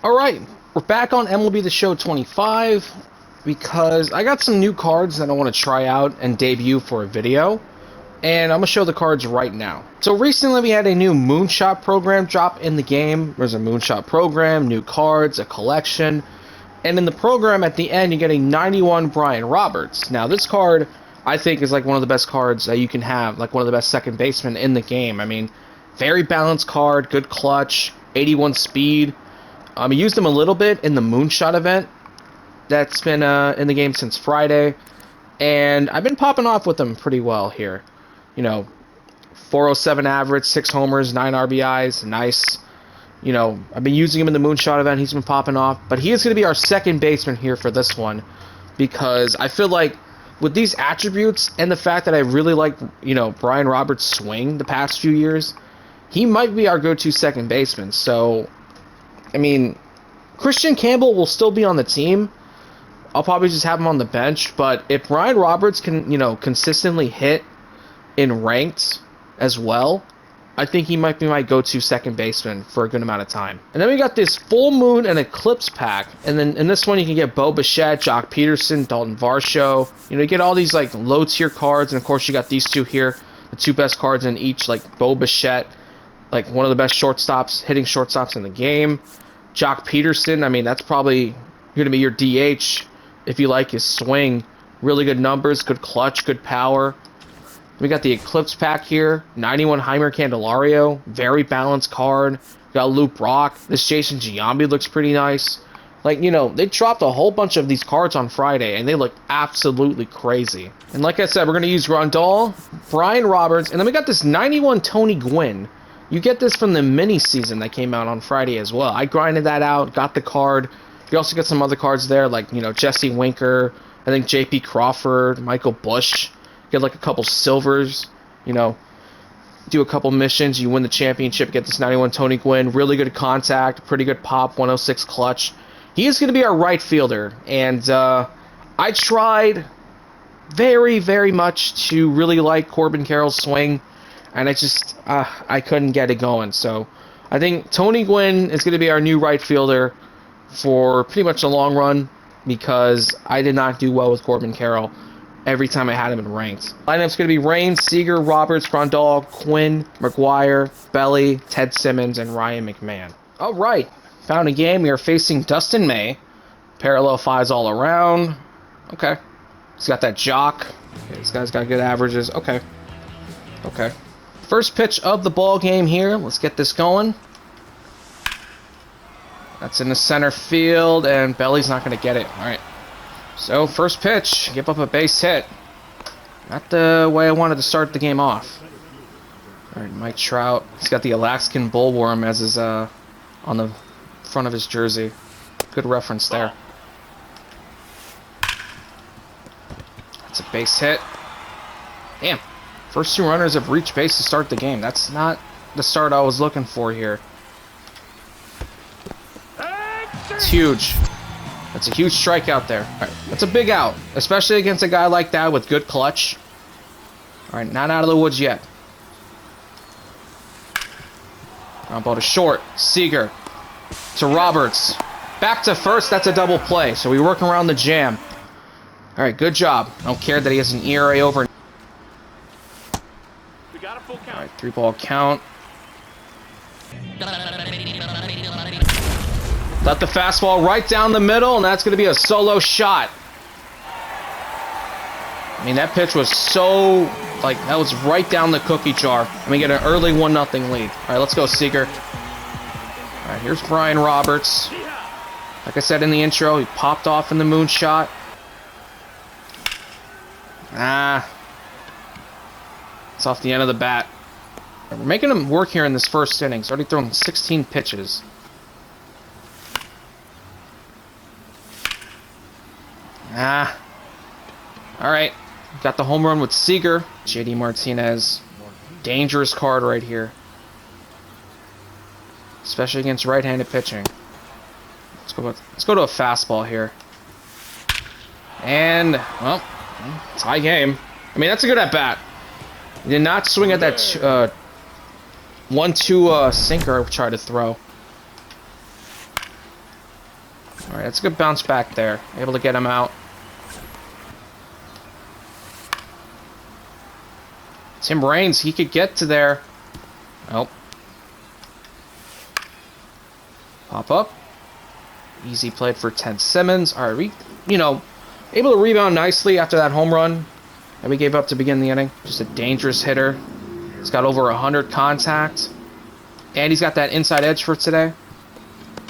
Alright, we're back on MLB The Show 25 because I got some new cards that I want to try out and debut for a video, and I'm going to show the cards right now. So recently we had a new Moonshot program drop in the game. There's a Moonshot program, new cards, a collection, and in the program at the end you get a 91 Brian Roberts. Now this card I think is like one of the best cards that you can have, like one of the best second basemen in the game. I mean, very balanced card, good clutch, 81 speed. I used him a little bit in the Moonshot event that's been in the game since Friday, and I've been popping off with him pretty well here. You know, 407 average, 6 homers, 9 RBIs, nice. You know, I've been using him in the Moonshot event, he's been popping off, but he is going to be our second baseman here for this one, because I feel like with these attributes and the fact that I really like, you know, Brian Roberts' swing the past few years, he might be our go-to second baseman. So I mean, Christian Campbell will still be on the team. I'll probably just have him on the bench. But if Brian Roberts can, you know, consistently hit in ranked as well, I think he might be my go-to second baseman for a good amount of time. And then we got this full moon and eclipse pack. And then in this one, you can get Bo Bichette, Jock Peterson, Dalton Varsho. You know, you get all these like low-tier cards. And of course, you got these two here, the two best cards in each, like Bo Bichette, like one of the best shortstops, hitting shortstops in the game. Jock Peterson, I mean, that's probably going to be your DH if you like his swing. Really good numbers, good clutch, good power. We got the Eclipse pack here. 91 Heimer Candelario. Very balanced card. We got Luke Brock. This Jason Giambi looks pretty nice. Like, you know, they dropped a whole bunch of these cards on Friday, and they look absolutely crazy. And like I said, we're going to use Grandal, Brian Roberts, and then we got this 91 Tony Gwynn. You get this from the mini season that came out on Friday as well. I grinded that out, got the card. You also get some other cards there, like, you know, Jesse Winker, I think J.P. Crawford, Michael Busch. Get like a couple silvers, you know, do a couple missions, you win the championship, get this 91 Tony Gwynn. Really good contact, pretty good pop, 106 clutch. He is going to be our right fielder, and I tried very, very much to really like Corbin Carroll's swing, and I couldn't get it going. So I think Tony Gwynn is going to be our new right fielder for pretty much a long run, because I did not do well with Corbin Carroll every time I had him in ranked. Lineup's going to be Rain, Seager, Roberts, Grandal, Quinn, McGuire, Belly, Ted Simmons, and Ryan McMahon. All right, found a game. We are facing Dustin May. Parallel fives all around. Okay. He's got that jock. Okay, this guy's got good averages. Okay. Okay. First pitch of the ball game here. Let's get this going. That's in the center field, and Belly's not going to get it. All right. So, first pitch. Give up a base hit. Not the way I wanted to start the game off. All right, Mike Trout. He's got the Alaskan bullworm as his on the front of his jersey. Good reference there. That's a base hit. Damn. First two runners have reached base to start the game. That's not the start I was looking for here. It's huge. That's a huge strikeout there. All right, that's a big out, especially against a guy like that with good clutch. All right, not out of the woods yet. Ground ball to short. Seager to Roberts. Back to first. That's a double play. So we work around the jam. All right, good job. I don't care that he has an ERA over. All right, 3-ball count. Let the fastball right down the middle, and that's going to be a solo shot. I mean, that pitch was so, like, that was right down the cookie jar. And we get an early 1-0 lead. All right, let's go, Seager. All right, here's Brian Roberts. Like I said in the intro, he popped off in the Moonshot. It's off the end of the bat. We're making him work here in this first inning. He's already thrown 16 pitches. Alright. Got the home run with Seager. JD Martinez. Dangerous card right here. Especially against right-handed pitching. Let's go to a fastball here. And, well, tie game. I mean, that's a good at-bat. He did not swing at that 1-2 sinker I tried to throw. All right, that's a good bounce back there. Able to get him out. Tim Raines, he could get to there. Oh. Pop up. Easy played for Ted Simmons. All right, able to rebound nicely after that home run that we gave up to begin the inning. Just a dangerous hitter. He's got over 100 contact. And he's got that inside edge for today.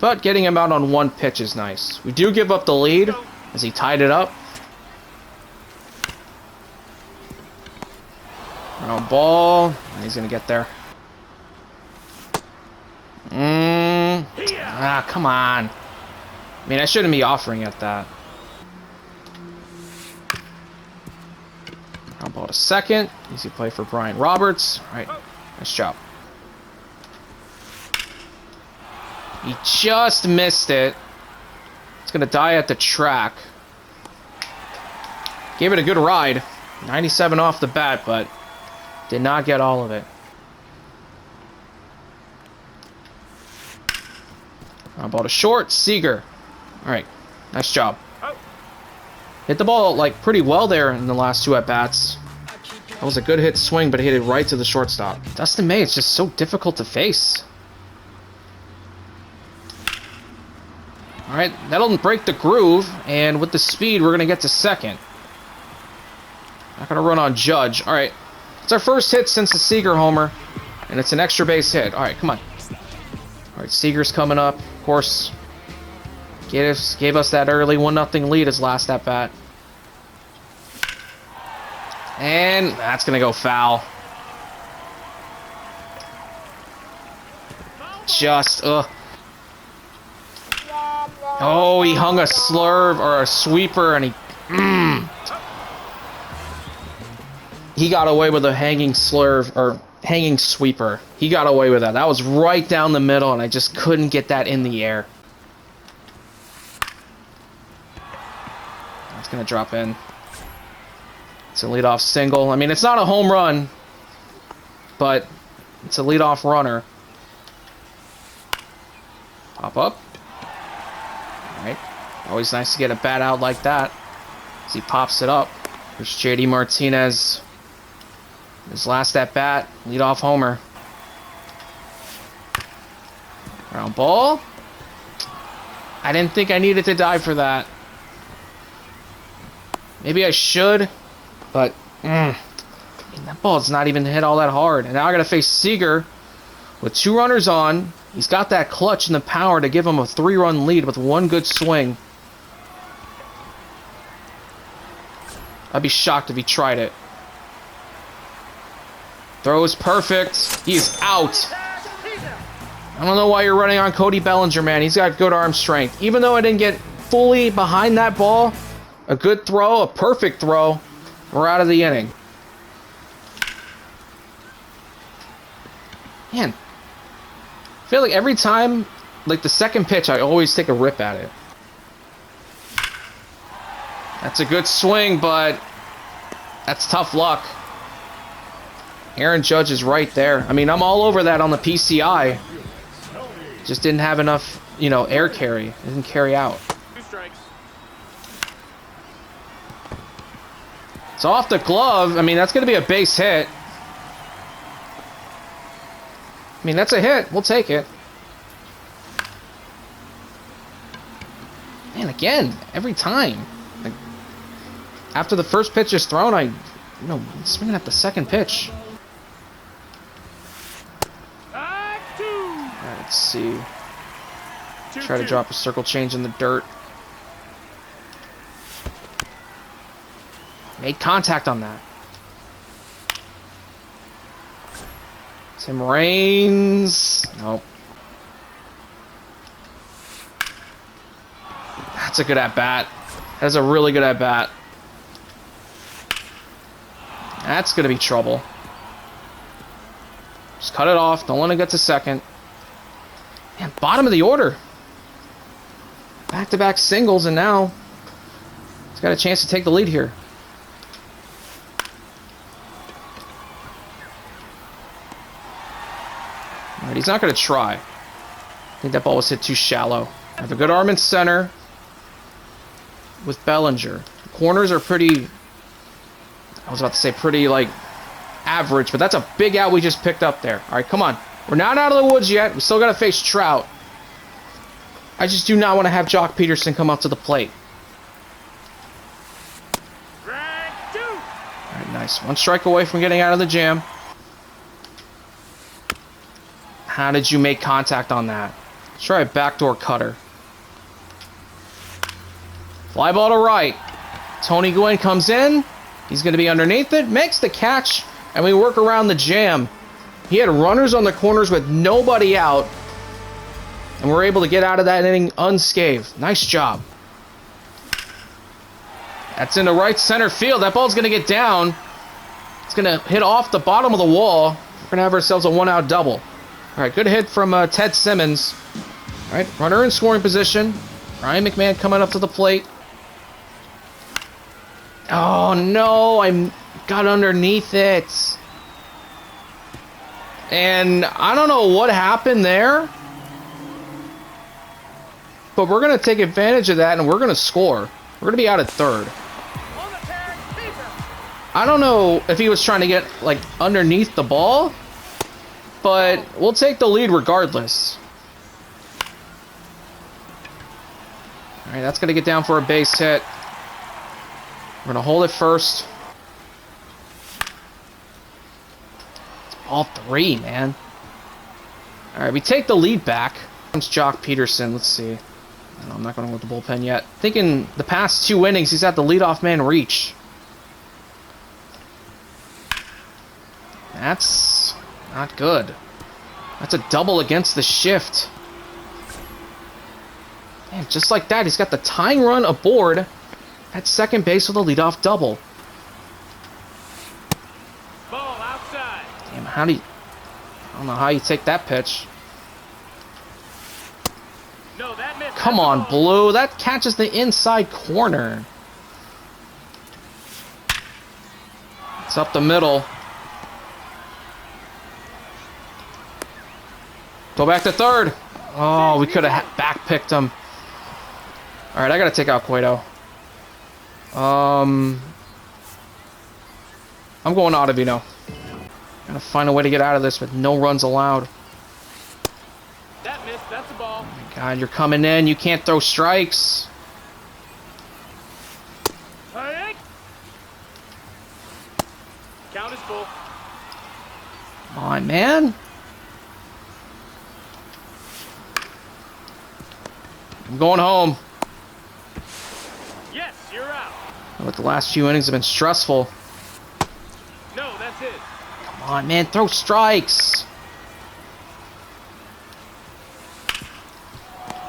But getting him out on one pitch is nice. We do give up the lead as he tied it up. Ground ball. And he's going to get there. Come on. I mean, I shouldn't be offering at that. Ground ball to second. Easy play for Brian Roberts. All right. Nice job. He just missed it. It's going to die at the track. Gave it a good ride. 97 off the bat, but did not get all of it. Ground ball to short. Seager. All right. Nice job. Hit the ball, like, pretty well there in the last two at-bats. That was a good hit swing, but he hit it right to the shortstop. Dustin May is just so difficult to face. Alright, that'll break the groove, and with the speed, we're going to get to second. Not going to run on Judge. Alright, it's our first hit since the Seager homer, and it's an extra base hit. Alright, come on. Alright, Seager's coming up. Of course, gave us that early 1-0 lead his last at-bat. And that's going to go foul. Just, Oh, he hung a slurve or a sweeper, and he got away with a hanging slurve or hanging sweeper. He got away with that. That was right down the middle, and I just couldn't get that in the air. That's gonna drop in. It's a leadoff single. I mean, it's not a home run, but it's a leadoff runner. Pop up. Alright. Always nice to get a bat out like that as he pops it up. There's JD Martinez. His last at bat. Leadoff homer. Ground ball. I didn't think I needed to dive for that. Maybe I should, but that ball's not even hit all that hard. And now I got to face Seager with 2 runners on. He's got that clutch and the power to give him a 3-run lead with one good swing. I'd be shocked if he tried it. Throw is perfect. He's out. I don't know why you're running on Cody Bellinger, man. He's got good arm strength. Even though I didn't get fully behind that ball, a good throw, a perfect throw, we're out of the inning. Man, I feel like every time, like the second pitch, I always take a rip at it. That's a good swing, but that's tough luck. Aaron Judge is right there. I mean, I'm all over that on the PCI. Just didn't have enough, air carry. It didn't carry out. It's off the glove. I mean, that's going to be a base hit. I mean, that's a hit. We'll take it. Man, again, every time. Like, after the first pitch is thrown, swinging at the second pitch. Alright, let's see. Try to drop a circle change in the dirt. Made contact on that. Tim Raines. Nope. That's a good at-bat. That's a really good at-bat. That's going to be trouble. Just cut it off. Don't let it get to second. Man, bottom of the order. Back-to-back singles, and now he's got a chance to take the lead here. Alright, he's not going to try. I think that ball was hit too shallow. I have a good arm in center. with Bellinger. Corners are pretty, I was about to say pretty, like, average, but that's a big out we just picked up there. All right, come on. We're not out of the woods yet. We still got to face Trout. I just do not want to have Jock Peterson come up to the plate. All right, nice. One strike away from getting out of the jam. How did you make contact on that? Let's try a backdoor cutter. Fly ball to right. Tony Gwynn comes in. He's going to be underneath it. Makes the catch. And we work around the jam. He had runners on the corners with nobody out. And we're able to get out of that inning unscathed. Nice job. That's into right center field. That ball's going to get down. It's going to hit off the bottom of the wall. We're going to have ourselves a one-out double. All right, good hit from Ted Simmons. All right, runner in scoring position. Ryan McMahon coming up to the plate. Oh, no. I got underneath it. And I don't know what happened there. But we're going to take advantage of that, and we're going to score. We're going to be out at third. I don't know if he was trying to get, like, underneath the ball. But we'll take the lead regardless. All right, that's going to get down for a base hit. We're going to hold it first. It's ball 3, man. All right, we take the lead back. Comes Jock Peterson. Let's see. No, I'm not going to go with the bullpen yet. I think in the past 2 innings, he's had the leadoff man reach. That's not good. That's a double against the shift. Man, just like that, he's got the tying run aboard at second base with a leadoff double. Ball outside. Damn, how do you... I don't know how you take that pitch. No, that missed. Come on, Blue. That catches the inside corner. It's up the middle. Go back to third. Oh, we could have back-picked him. All right, I got to take out Cueto. I'm going Ottavino. Gotta find a way to get out of this with no runs allowed. That missed. That's a ball. Oh my God, you're coming in. You can't throw strikes. Hey. Count is full. Come on, man. I'm going home. Yes, you're out. But the last few innings have been stressful. No, that's it. Come on, man. Throw strikes.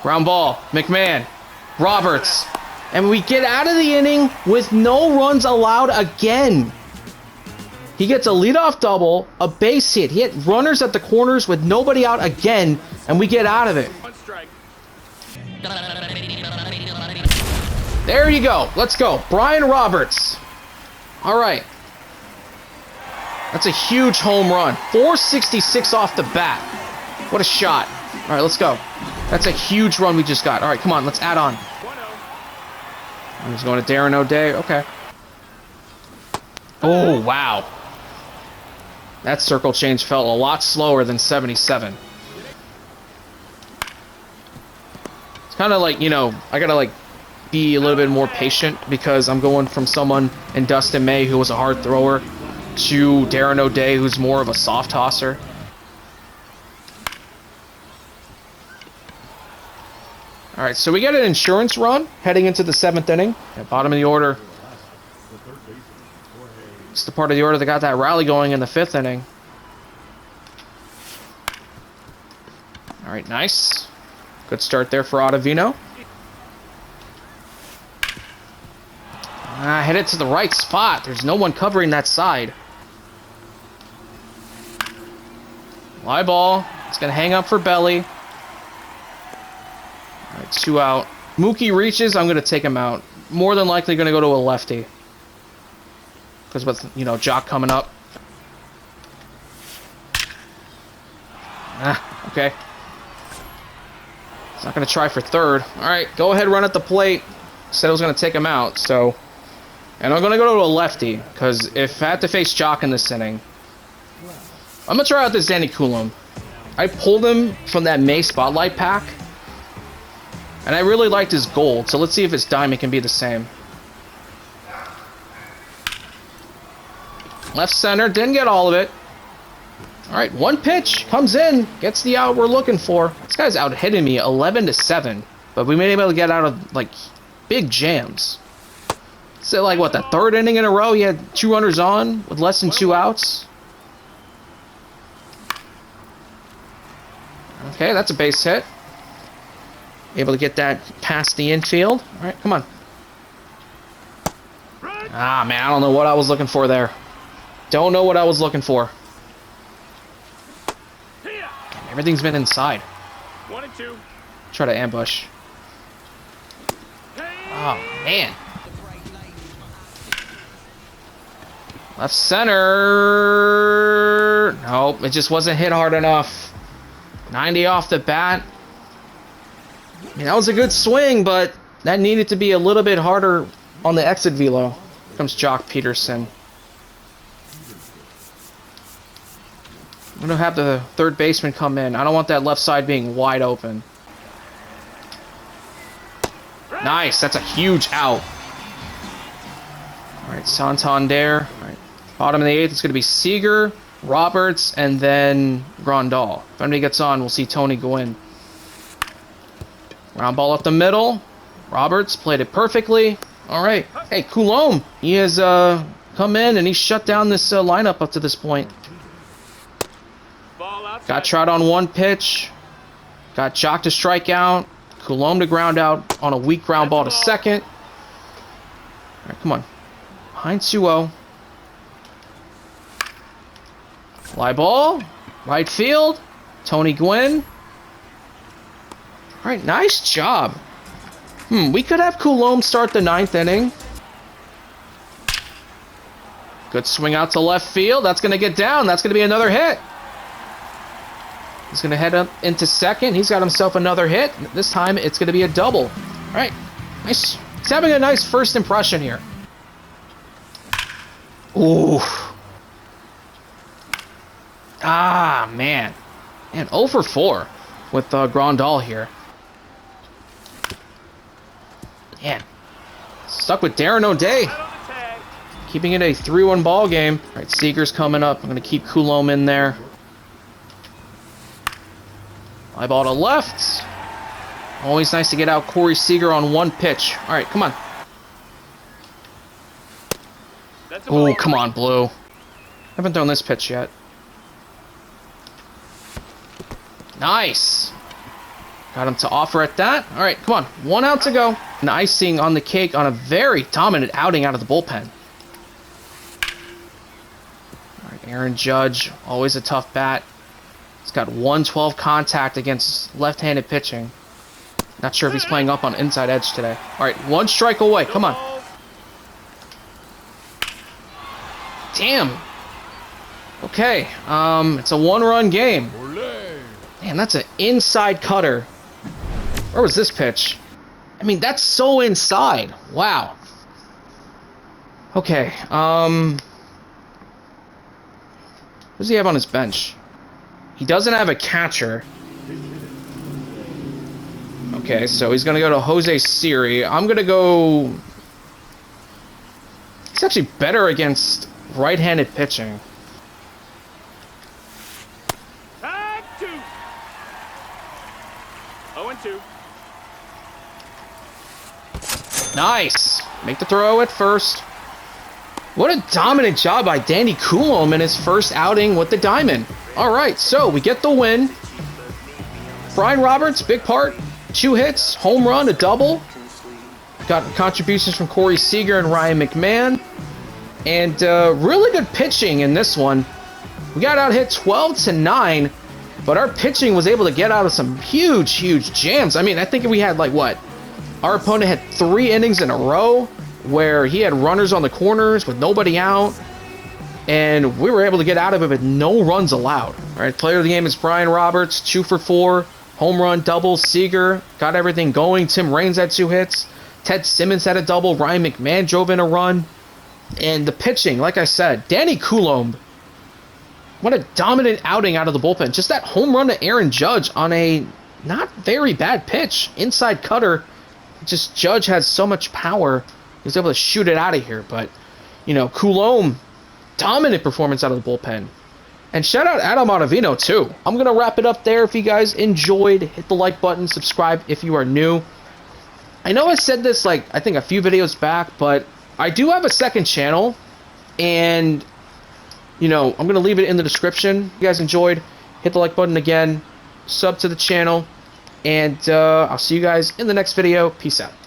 Ground ball. McMahon. Roberts. And we get out of the inning with no runs allowed again. He gets a leadoff double, a base hit. He hit runners at the corners with nobody out again, and we get out of it. One strike. There you go. Let's go. Brian Roberts. All right. That's a huge home run. 466 off the bat. What a shot. All right, let's go. That's a huge run we just got. All right, come on. Let's add on. 1-0. I'm just going to Darren O'Day. Okay. Oh, wow. That circle change felt a lot slower than 77. It's kind of like, you know, I got to, like, be a little bit more patient because I'm going from someone in Dustin May who was a hard thrower to Darren O'Day who's more of a soft tosser. All right, so we get an insurance run heading into the 7th inning. At bottom of the order. It's the part of the order that got that rally going in the 5th inning. All right, nice. Good start there for Ottavino. Hit it to the right spot. There's no one covering that side. Fly ball. It's going to hang up for Belly. All right, 2 out. Mookie reaches. I'm going to take him out. More than likely going to go to a lefty. Because with, you know, Jock coming up. Okay. He's not going to try for third. All right, go ahead, run at the plate. said I was going to take him out, so... And I'm going to go to a lefty, because if I have to face Jock in this inning, I'm going to try out this Danny Coulomb. I pulled him from that May Spotlight pack, and I really liked his gold, so let's see if his diamond can be the same. Left center, didn't get all of it. Alright, one pitch, comes in, gets the out we're looking for. This guy's out hitting me 11-7, but we may be able to get out of, like, big jams. So, like, what, the third inning in a row, he had 2 runners on with less than 2 outs? Okay, that's a base hit. Able to get that past the infield. Alright, come on. Ah, man, I don't know what I was looking for there. Don't know what I was looking for. Everything's been inside. 1-2. Try to ambush. Oh, man. Left center. Nope, it just wasn't hit hard enough. 90 off the bat. I mean, that was a good swing, but that needed to be a little bit harder on the exit velo. Here comes Jock Peterson. I'm going to have the third baseman come in. I don't want that left side being wide open. Nice, that's a huge out. All right, Santander. All right. Bottom of the 8th, it's going to be Seager, Roberts, and then Grandal. If anybody gets on, we'll see Tony go in. Round ball up the middle. Roberts played it perfectly. All right. Hey, Coulomb. He has come in and he's shut down this lineup up to this point. Got Trout on one pitch. Got Jock to strike out. Coulomb to ground out on a weak ground ball to second. All right, come on. Behind 2-0. Fly ball. Right field. Tony Gwynn. Alright, nice job. We could have Coulomb start the 9th inning. Good swing out to left field. That's going to get down. That's going to be another hit. He's going to head up into second. He's got himself another hit. This time it's going to be a double. Alright, nice. He's having a nice first impression here. Ooh. Ah, man. Man, 0 for 4 with Grandal here. Man. Stuck with Darren O'Day. Keeping it a 3-1 ball game. All right, Seager's coming up. I'm going to keep Coulomb in there. Fly ball to left. Always nice to get out Corey Seager on one pitch. All right, come on. Oh, come on, Blue. Haven't thrown this pitch yet. Nice. Got him to offer at that. All right, come on. 1 out to go. An icing on the cake on a very dominant outing out of the bullpen. All right, Aaron Judge, always a tough bat. He's got 112 contact against left-handed pitching. Not sure if he's playing up on inside edge today. All right, 1 strike away. Come on. Damn. Okay, it's a 1-run game. Man, that's an inside cutter. Where was this pitch? I mean, that's so inside. Wow. Okay, what does he have on his bench? He doesn't have a catcher. Okay, so he's going to go to Jose Siri. I'm going to go... He's actually better against right-handed pitching. Tag 2. 0-2. Nice. Make the throw at first. What a dominant job by Danny Coulomb in his first outing with the Diamond. All right, so we get the win. Brian Roberts, big part. 2 hits, home run, a double. Got contributions from Corey Seager and Ryan McMahon. And really good pitching in this one. We got out hit 12-9, but our pitching was able to get out of some huge, huge jams. I mean, I think we had, like, what? Our opponent had 3 innings in a row where he had runners on the corners with nobody out. And we were able to get out of it with no runs allowed. All right, player of the game is Brian Roberts, 2 for 4. Home run, double, Seager. Got everything going. Tim Raines had 2 hits. Ted Simmons had a double. Ryan McMahon drove in a run. And the pitching, like I said, Danny Coulomb, what a dominant outing out of the bullpen. Just that home run to Aaron Judge on a not very bad pitch. Inside cutter. Just Judge has so much power. He was able to shoot it out of here. But, you know, Coulomb, dominant performance out of the bullpen. And shout out Adam Ottavino, too. I'm going to wrap it up there. If you guys enjoyed, hit the like button. Subscribe if you are new. I know I said this, like, I think a few videos back, but I do have a second channel. And, you know, I'm going to leave it in the description. If you guys enjoyed, hit the like button again. Sub to the channel. And I'll see you guys in the next video. Peace out.